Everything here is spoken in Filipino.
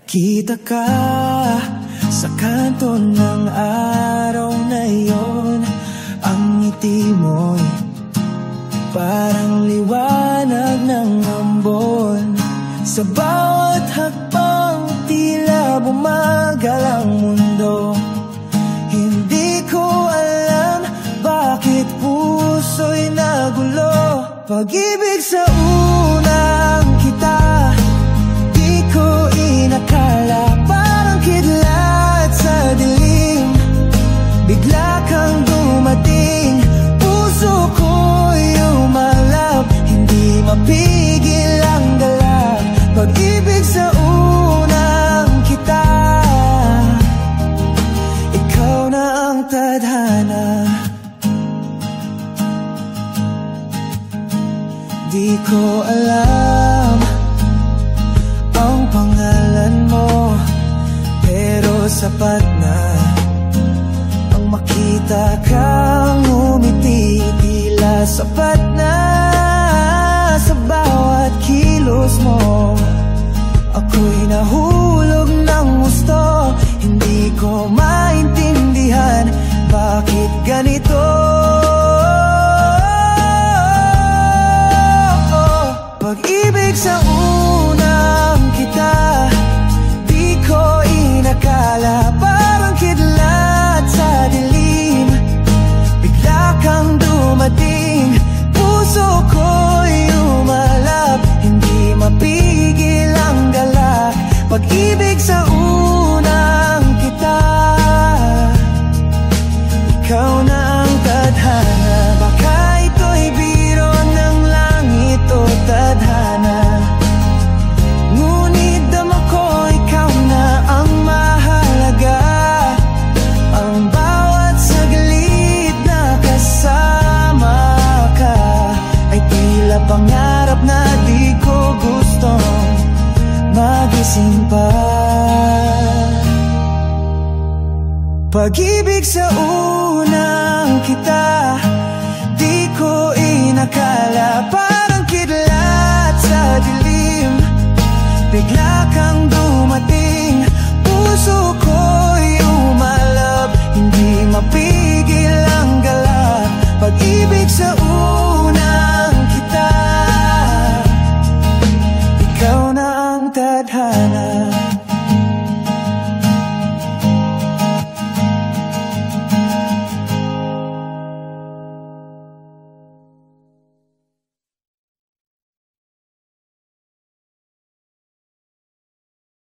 Kita ka sa kanto ng araw na iyon. Ang ngiti mo'y parang liwanag ng ambon. Sa bawat hakbang tila bumagal ang mundo. Hindi ko alam bakit puso'y nagulo. Pag-ibig sa unang kita, di ko inakala. Parang kidlat sa dilim, bigla kang dumating. Puso ko'y umalap, hindi mapigil ang dala. Pag-ibig sa unang kita, ikaw na ang tadhana. Di ko alam ang pangalan mo, pero sapat na ang makita kang umiti. Tila sapat na sa bawat kilos mo. Ako'y nahulog ng gusto. Hindi ko maintindihan bakit ganito. Pag-ibig sa unang kita, di ko inakala. Parang kidlat sa dilim, bigla kang dumating. Puso ko'y umalap, hindi mapigil ang gala. Pag-ibig sa unang kita, ikaw na ang tadhana. Baka ito'y biro ng langit o tadhana, ngunit dama ko ikaw na ang mahalaga. Ang bawat saglit na kasama ka ay tila pangarap na di ko gustong magising pa. Pag-ibig sa unang kita, di ko inakala. Parang kidlat sa dilim, bigla kang dumating. Puso ko'y umalab, hindi mapigil ang gala. Pag-ibig sa unang kita, ikaw na ang tadhana.